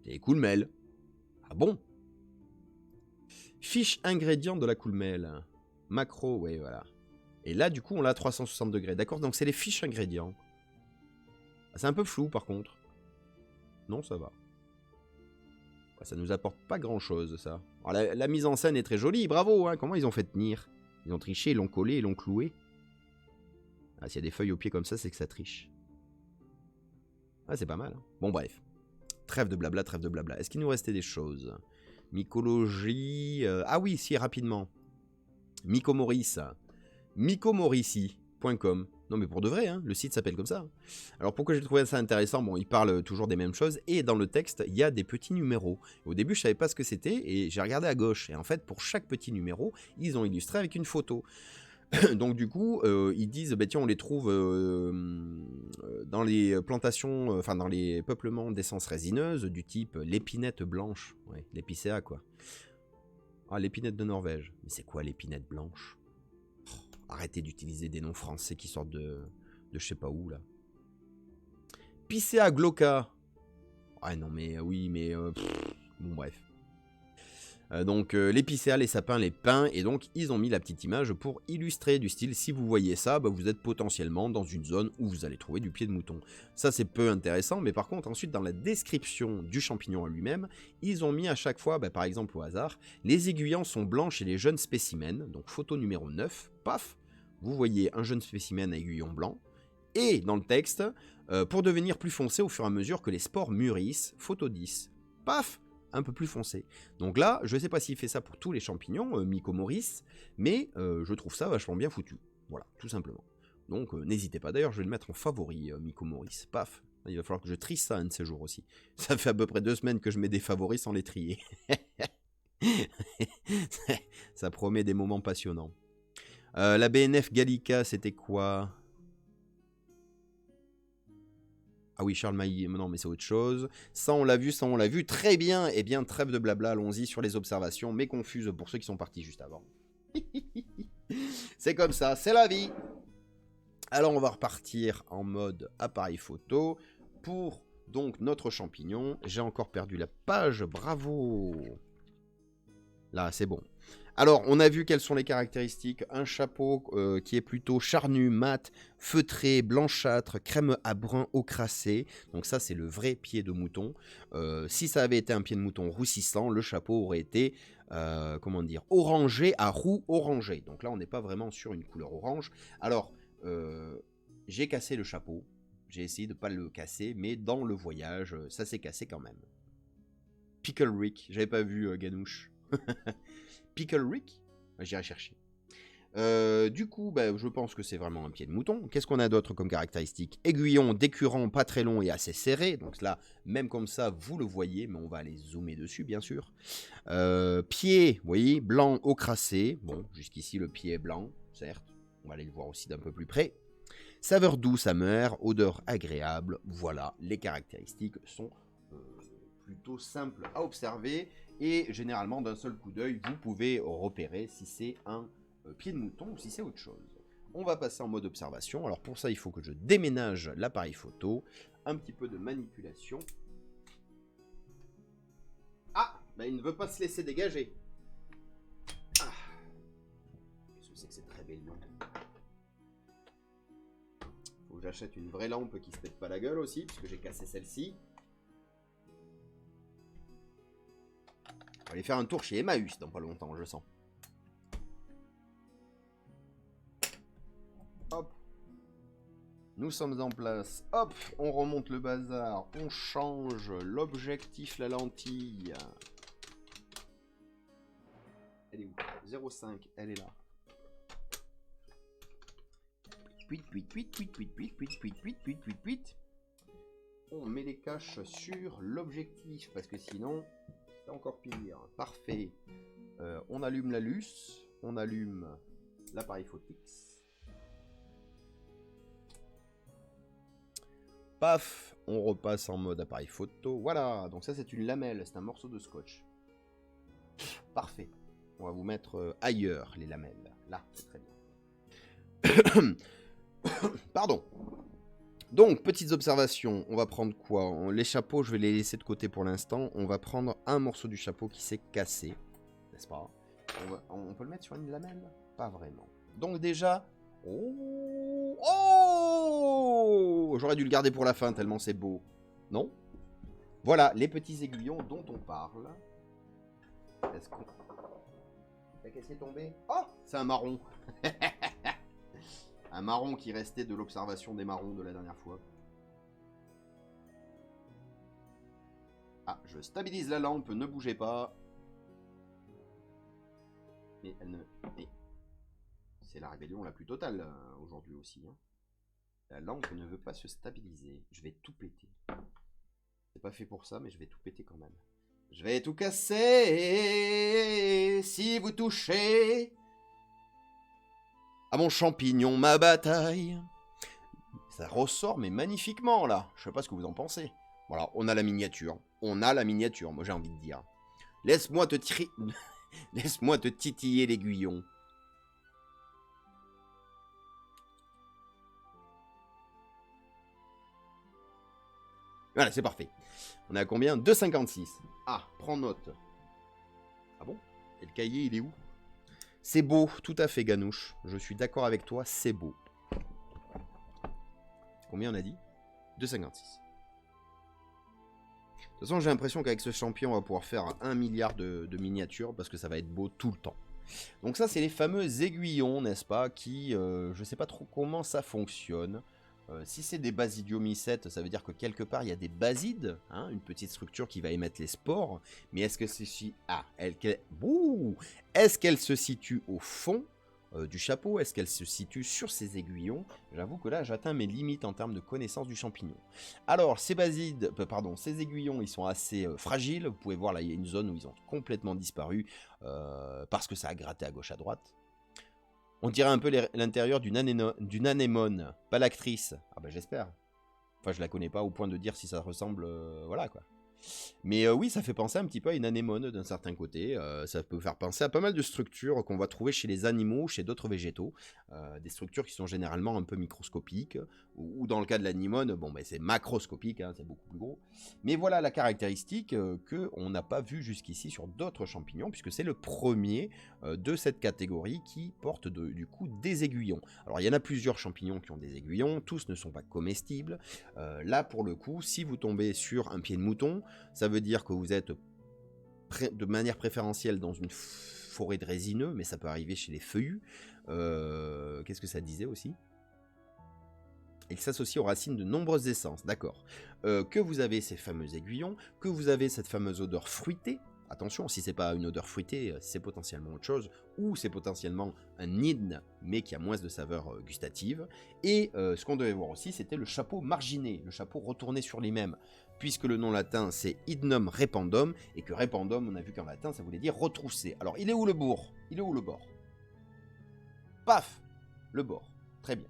C'est des coulemel. Ah bon? Fiche ingrédients de la coulmel. Macro, oui, voilà. Et là, du coup, on l'a à 360 degrés. D'accord? Donc, c'est les fiches ingrédients. Ah, c'est un peu flou, par contre. Non, ça va. Ça nous apporte pas grand-chose, ça. Alors, la mise en scène est très jolie, bravo, hein. Comment ils ont fait tenir? Ils ont triché, ils l'ont collé, ils l'ont cloué. Ah, s'il y a des feuilles au pied comme ça, c'est que ça triche. Ah, c'est pas mal. Hein. Bon, bref. Trêve de blabla, trêve de blabla. Est-ce qu'il nous restait des choses? Mycologie... Ah oui, si, rapidement. Mycomoris. Mycomorici.com. Non, mais pour de vrai, hein, le site s'appelle comme ça. Alors, pourquoi j'ai trouvé ça intéressant? Bon, il parle toujours des mêmes choses. Et dans le texte, il y a des petits numéros. Au début, je savais pas ce que c'était. Et j'ai regardé à gauche. Et en fait, pour chaque petit numéro, ils ont illustré avec une photo. Donc du coup, ils disent, bah, tiens, on les trouve dans les plantations, enfin dans les peuplements d'essences résineuses du type l'épinette blanche, ouais, l'épicéa quoi. Ah, l'épinette de Norvège. Mais c'est quoi l'épinette blanche? Arrêtez d'utiliser des noms français qui sortent de je sais pas où là. Picea glauca. Ah non mais oui, mais bon bref. Donc l'épicéa, les sapins, les pins, et donc ils ont mis la petite image pour illustrer du style, si vous voyez ça, bah, vous êtes potentiellement dans une zone où vous allez trouver du pied de mouton. Ça c'est peu intéressant, mais par contre ensuite dans la description du champignon à lui-même, ils ont mis à chaque fois, bah, par exemple au hasard, les aiguillons sont blancs chez les jeunes spécimens, donc photo numéro 9, paf, vous voyez un jeune spécimen à aiguillon blanc, et dans le texte, pour devenir plus foncé au fur et à mesure que les spores mûrissent, photo 10, paf, un peu plus foncé. Donc là, je ne sais pas s'il fait ça pour tous les champignons, Mycomoris, mais je trouve ça vachement bien foutu. Voilà, tout simplement. Donc n'hésitez pas. D'ailleurs, je vais le mettre en favori, Mycomoris. Paf, Il va falloir que je trie ça un de ces jours aussi. Ça fait à peu près 2 semaines que je mets des favoris sans les trier. Ça promet des moments passionnants. La BNF Gallica, c'était quoi? Ah oui, Charles Mailly, non mais c'est autre chose. Ça on l'a vu, ça on l'a vu. Très bien, eh bien trêve de blabla, allons-y sur les observations, mais confuses pour ceux qui sont partis juste avant. C'est comme ça, c'est la vie. Alors on va repartir en mode appareil photo pour donc notre champignon. J'ai encore perdu la page, bravo. Là, c'est bon. Alors, on a vu quelles sont les caractéristiques. Un chapeau qui est plutôt charnu, mat, feutré, blanchâtre, crème à brun ocracé. Donc ça, c'est le vrai pied de mouton. Si ça avait été un pied de mouton roussissant, le chapeau aurait été, comment dire, orangé à roux orangé. Donc là, on n'est pas vraiment sur une couleur orange. Alors, j'ai cassé le chapeau. J'ai essayé de ne pas le casser, mais dans le voyage, ça s'est cassé quand même. Pickle Rick, j'avais pas vu Ganouche. Pickle Rick, j'irai chercher. Du coup, je pense que c'est vraiment un pied de mouton. Qu'est-ce qu'on a d'autre comme caractéristique? Aiguillon décurrant, pas très long et assez serré. Donc là, même comme ça, vous le voyez, mais on va aller zoomer dessus, bien sûr. Pied, vous voyez, blanc ocracé. Bon, jusqu'ici, le pied est blanc, certes. On va aller le voir aussi d'un peu plus près. Saveur douce, amère, odeur agréable. Voilà, les caractéristiques sont plutôt simples à observer. Et généralement, d'un seul coup d'œil, vous pouvez repérer si c'est un pied de mouton ou si c'est autre chose. On va passer en mode observation. Alors pour ça, il faut que je déménage l'appareil photo. Un petit peu de manipulation. Ah, il ne veut pas se laisser dégager. Ah. Qu'est-ce que c'est que cette rébellion? Faut que j'achète une vraie lampe qui se pète pas la gueule aussi, puisque j'ai cassé celle-ci. On va aller faire un tour chez Emmaüs dans pas longtemps, je sens. Hop. Nous sommes en place. Hop, on remonte le bazar. On change l'objectif, la lentille. Elle est où? 0,5, elle est là. On met les caches sur l'objectif, parce que sinon... encore pire. Parfait. On allume la luce. On allume l'appareil photix. Paf. On repasse en mode appareil photo. Voilà. Donc ça, c'est une lamelle. C'est un morceau de scotch. Parfait. On va vous mettre ailleurs les lamelles. Là, c'est très bien. Pardon. Donc, petites observations, on va prendre quoi? Les chapeaux, je vais les laisser de côté pour l'instant. On va prendre un morceau du chapeau qui s'est cassé, n'est-ce pas? On peut le mettre sur une lamelle? Pas vraiment. Donc déjà... Oh, oh, j'aurais dû le garder pour la fin, tellement c'est beau. Non? Voilà, les petits aiguillons dont on parle. Est-ce qu'on... Qu'est-ce qui est tombé? Oh, c'est un marron. Un marron qui restait de l'observation des marrons de la dernière fois. Ah, je stabilise la lampe, ne bougez pas. Mais elle ne... Mais... c'est la rébellion la plus totale aujourd'hui aussi. Hein. La lampe ne veut pas se stabiliser. Je vais tout péter. C'est pas fait pour ça, mais je vais tout péter quand même. Je vais tout casser si vous touchez à mon champignon, ma bataille. Ça ressort, mais magnifiquement, là. Je sais pas ce que vous en pensez. Voilà, on a la miniature. On a la miniature, moi j'ai envie de dire. Laisse-moi te Laisse-moi te titiller l'aiguillon. Voilà, c'est parfait. On est à combien? 2,56. Ah, prends note. Ah bon? Et le cahier, il est où? C'est beau, tout à fait, Ganouche. Je suis d'accord avec toi, c'est beau. Combien on a dit? 2,56. De toute façon, j'ai l'impression qu'avec ce champion, on va pouvoir faire 1 milliard de miniatures, parce que ça va être beau tout le temps. Donc ça, c'est les fameux aiguillons, n'est-ce pas, qui, je sais pas trop comment ça fonctionne. Si c'est des basidiomycètes, ça veut dire que quelque part, il y a des basides, hein, une petite structure qui va émettre les spores. Mais est-ce que ceci... Ah, est-ce qu'elle se situe au fond du chapeau? Est-ce qu'elle se situe sur ses aiguillons? J'avoue que là, j'atteins mes limites en termes de connaissance du champignon. Alors, ces basides, ces aiguillons, ils sont assez fragiles. Vous pouvez voir, là, il y a une zone où ils ont complètement disparu parce que ça a gratté à gauche, à droite. On dirait un peu l'intérieur d'une anémone, pas l'actrice. Ah bah j'espère. Enfin, je la connais pas au point de dire si ça ressemble, voilà quoi. Mais oui, ça fait penser un petit peu à une anémone d'un certain côté. Ça peut faire penser à pas mal de structures qu'on va trouver chez les animaux, chez d'autres végétaux. Des structures qui sont généralement un peu microscopiques. Ou dans le cas de l'anémone, bon, ben, c'est macroscopique, hein, c'est beaucoup plus gros. Mais voilà la caractéristique qu'on n'a pas vue jusqu'ici sur d'autres champignons, puisque c'est le premier de cette catégorie qui porte du coup des aiguillons. Alors il y en a plusieurs champignons qui ont des aiguillons, tous ne sont pas comestibles. Là pour le coup, si vous tombez sur un pied de mouton, ça veut dire que vous êtes de manière préférentielle dans une forêt de résineux, mais ça peut arriver chez les feuillus. Qu'est-ce que ça disait aussi? Il s'associe aux racines de nombreuses essences, d'accord. Que vous avez ces fameux aiguillons, que vous avez cette fameuse odeur fruitée. Attention, si c'est pas une odeur fruitée, c'est potentiellement autre chose, ou c'est potentiellement un hydne, mais qui a moins de saveur gustative. Et ce qu'on devait voir aussi, c'était le chapeau marginé, le chapeau retourné sur lui-même, puisque le nom latin c'est Hydnum rependum, et que rependum, on a vu qu'en latin, ça voulait dire retroussé. Alors, il est où le bourg? Il est où le bord? Paf! Le bord. Très bien.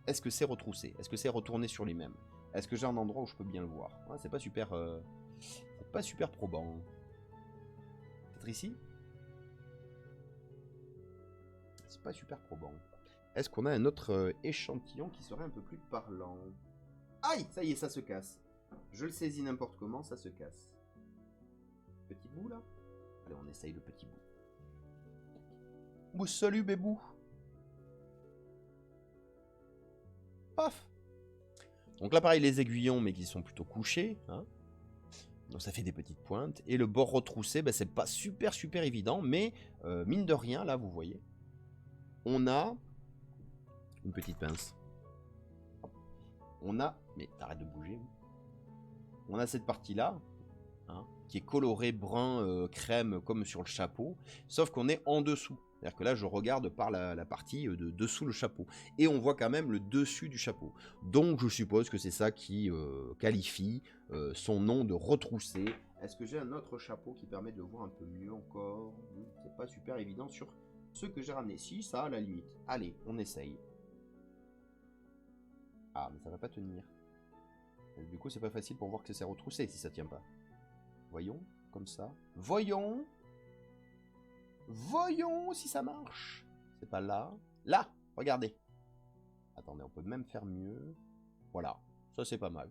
Est-ce que c'est retroussé? Est-ce que c'est retourné sur lui-même? Est-ce que j'ai un endroit où je peux bien le voir? Ouais, c'est pas super probant. Peut-être ici? C'est pas super probant. Est-ce qu'on a un autre échantillon qui serait un peu plus parlant? Aïe! Ça y est, ça se casse. Je le saisis n'importe comment, ça se casse. Petit bout là? Allez, on essaye le petit bout. Oh, salut bébou! Paf! Donc là pareil les aiguillons mais qui sont plutôt couchés, hein. Donc ça fait des petites pointes. Et le bord retroussé, ben, c'est pas super évident, mais mine de rien, là vous voyez, on a une petite pince. On a, mais arrête de bouger. On a cette partie-là, hein, qui est colorée brun crème comme sur le chapeau, sauf qu'on est en dessous. C'est-à-dire que là, je regarde par la partie de dessous le chapeau. Et on voit quand même le dessus du chapeau. Donc, je suppose que c'est ça qui qualifie son nom de retroussé. Est-ce que j'ai un autre chapeau qui permet de voir un peu mieux encore? C'est pas super évident sur ce que j'ai ramené. Si, ça, à la limite. Allez, on essaye. Ah, mais ça va pas tenir. Et du coup, c'est pas facile pour voir que c'est retroussé si ça tient pas. Voyons, comme ça. Voyons! Voyons si ça marche. C'est pas là. Là, regardez. Attendez, on peut même faire mieux. Voilà, ça c'est pas mal.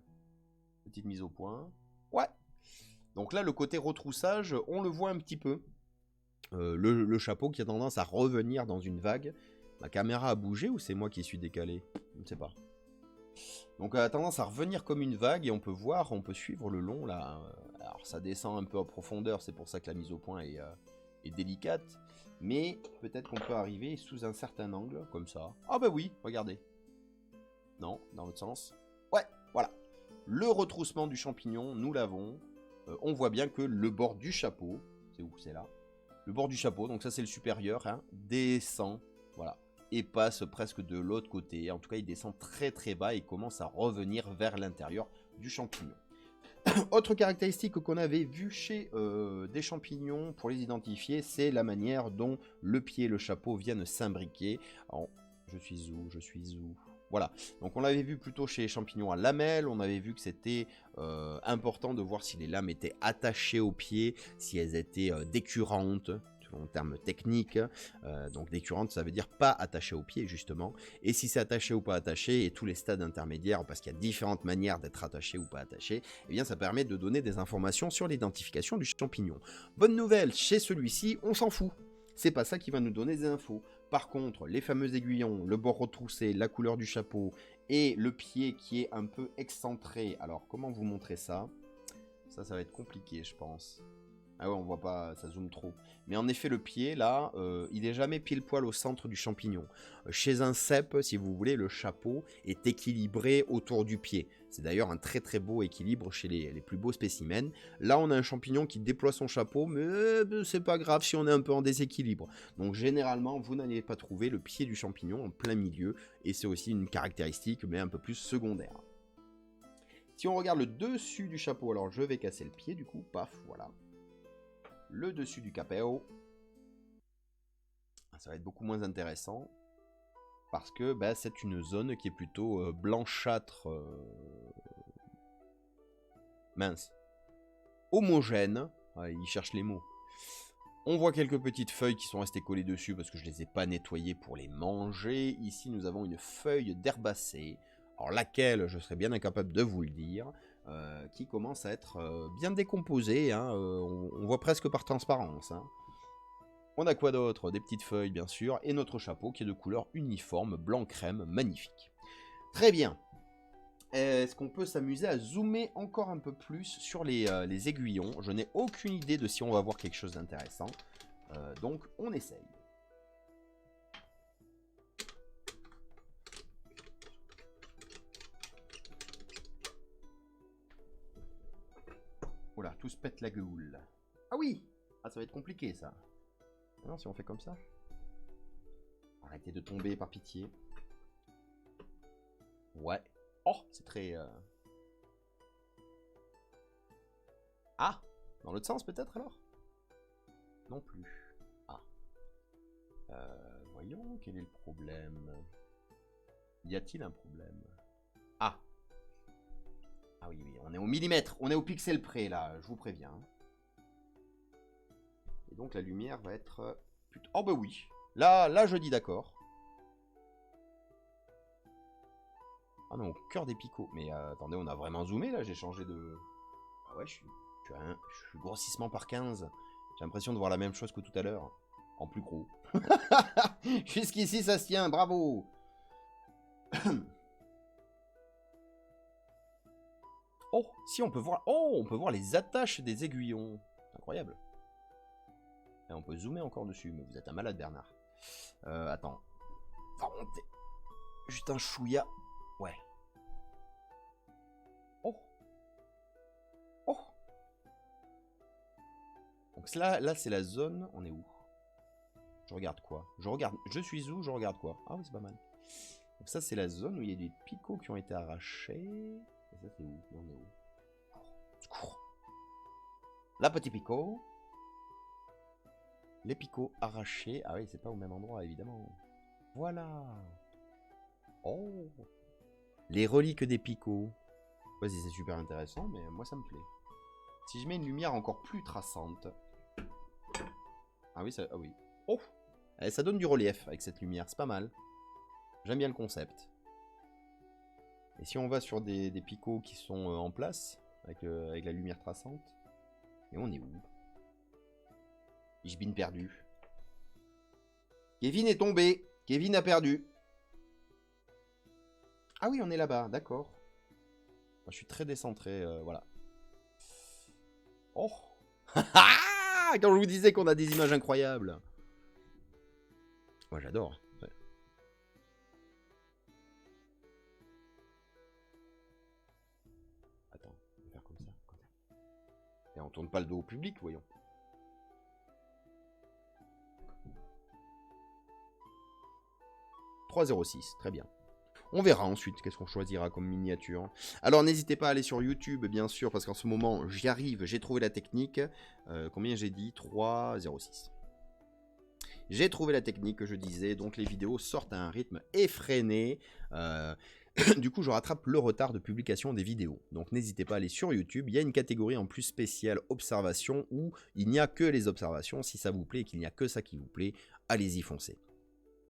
Petite mise au point. Ouais. Donc là, le côté retroussage, on le voit un petit peu. Le chapeau qui a tendance à revenir dans une vague. Ma caméra a bougé ou c'est moi qui suis décalé? Je ne sais pas. Donc elle a tendance à revenir comme une vague et on peut voir, on peut suivre le long là. Alors ça descend un peu en profondeur, c'est pour ça que la mise au point est délicate, mais peut-être qu'on peut arriver sous un certain angle, comme ça. Ah bah oui, regardez. Non, dans l'autre sens. Ouais, voilà. Le retroussement du champignon, nous l'avons. On voit bien que le bord du chapeau, c'est où? C'est là. Le bord du chapeau, donc ça c'est le supérieur, hein, descend, voilà, et passe presque de l'autre côté. En tout cas, il descend très bas et commence à revenir vers l'intérieur du champignon. Autre caractéristique qu'on avait vue chez des champignons, pour les identifier, c'est la manière dont le pied et le chapeau viennent s'imbriquer. Alors, je suis où? Voilà, donc on l'avait vu plutôt chez les champignons à lamelles, on avait vu que c'était important de voir si les lames étaient attachées au pied, si elles étaient décurrentes, en termes techniques, donc décurrente ça veut dire pas attaché au pied justement, et si c'est attaché ou pas attaché, et tous les stades intermédiaires, parce qu'il y a différentes manières d'être attaché ou pas attaché, eh bien ça permet de donner des informations sur l'identification du champignon. Bonne nouvelle, chez celui-ci, on s'en fout, c'est pas ça qui va nous donner des infos. Par contre, les fameux aiguillons, le bord retroussé, la couleur du chapeau, et le pied qui est un peu excentré, alors comment vous montrer ça? Ça va être compliqué je pense. Ah ouais, on voit pas, ça zoome trop. Mais en effet, le pied, là, il est jamais pile poil au centre du champignon. Chez un cèpe, si vous voulez, le chapeau est équilibré autour du pied. C'est d'ailleurs un très très beau équilibre chez les plus beaux spécimens. Là, on a un champignon qui déploie son chapeau, mais c'est pas grave si on est un peu en déséquilibre. Donc généralement, vous n'allez pas trouver le pied du champignon en plein milieu, et c'est aussi une caractéristique, mais un peu plus secondaire. Si on regarde le dessus du chapeau, alors je vais casser le pied du coup, paf, voilà. Le dessus du capéo, ça va être beaucoup moins intéressant parce que bah, c'est une zone qui est plutôt blanchâtre, mince, homogène. Ouais, il cherche les mots. On voit quelques petites feuilles qui sont restées collées dessus parce que je ne les ai pas nettoyées pour les manger. Ici, nous avons une feuille d'herbacée, alors laquelle je serais bien incapable de vous le dire. Qui commence à être bien décomposé, hein, on voit presque par transparence. Hein. On a quoi d'autre? Des petites feuilles bien sûr, et notre chapeau qui est de couleur uniforme, blanc-crème, magnifique. Très bien. Est-ce qu'on peut s'amuser à zoomer encore un peu plus sur les aiguillons? Je n'ai aucune idée de si on va voir quelque chose d'intéressant, donc on essaye. Oula, tout se pète la gueule. Ah oui! Ah, ça va être compliqué, ça. Non, si on fait comme ça. Arrêtez de tomber, par pitié. Ouais. Oh, c'est très... Ah! Dans l'autre sens, peut-être, alors? Non plus. Ah. Voyons, quel est le problème? Y a-t-il un problème? Ah! Ah oui, oui, on est au millimètre, on est au pixel près, là, je vous préviens. Et donc la lumière va être... Oh bah oui, là je dis d'accord. Ah non, au cœur des picots. Mais attendez, on a vraiment zoomé, là, j'ai changé de... Ah ouais, je suis grossissement par 15. J'ai l'impression de voir la même chose que tout à l'heure. En plus gros. Jusqu'ici, ça se tient, bravo. Oh, si on peut voir... Oh, on peut voir les attaches des aiguillons. Incroyable. Et on peut zoomer encore dessus, mais vous êtes un malade, Bernard. Attends. On va remonter. Juste un chouïa. Ouais. Oh. Oh. Donc là c'est la zone... On est où? Je regarde quoi? Je suis où? Je regarde quoi? Ah oui, c'est pas mal. Donc ça, c'est la zone où il y a des picots qui ont été arrachés. Et ça, c'est où? On est où? Secours. Là, petit picot. Les picots arrachés. Ah oui, c'est pas au même endroit, évidemment. Voilà. Oh. Les reliques des picots. Vas-y, c'est super intéressant, mais moi, ça me plaît. Si je mets une lumière encore plus traçante. Ah oui, ça... Ah oui. Oh. Eh, ça donne du relief avec cette lumière, c'est pas mal. J'aime bien le concept. Et si on va sur des picots qui sont en place, avec la lumière traçante, et on est où? Ich bin perdu. Kevin est tombé. Kevin a perdu. Ah oui, on est là-bas, d'accord. Moi, je suis très décentré, voilà. Oh. Quand je vous disais qu'on a des images incroyables. Moi, j'adore. Ouais. Attends, on va faire comme ça. Et on tourne pas le dos au public, voyons. « 3,06 », très bien. On verra ensuite qu'est-ce qu'on choisira comme miniature. Alors n'hésitez pas à aller sur YouTube, bien sûr, parce qu'en ce moment, j'y arrive, j'ai trouvé la technique. Combien j'ai dit? 3,06. J'ai trouvé la technique que je disais, donc les vidéos sortent à un rythme effréné. Du coup, je rattrape le retard de publication des vidéos. Donc n'hésitez pas à aller sur YouTube, il y a une catégorie en plus spéciale observation où il n'y a que les observations. Si ça vous plaît et qu'il n'y a que ça qui vous plaît, allez-y, foncez.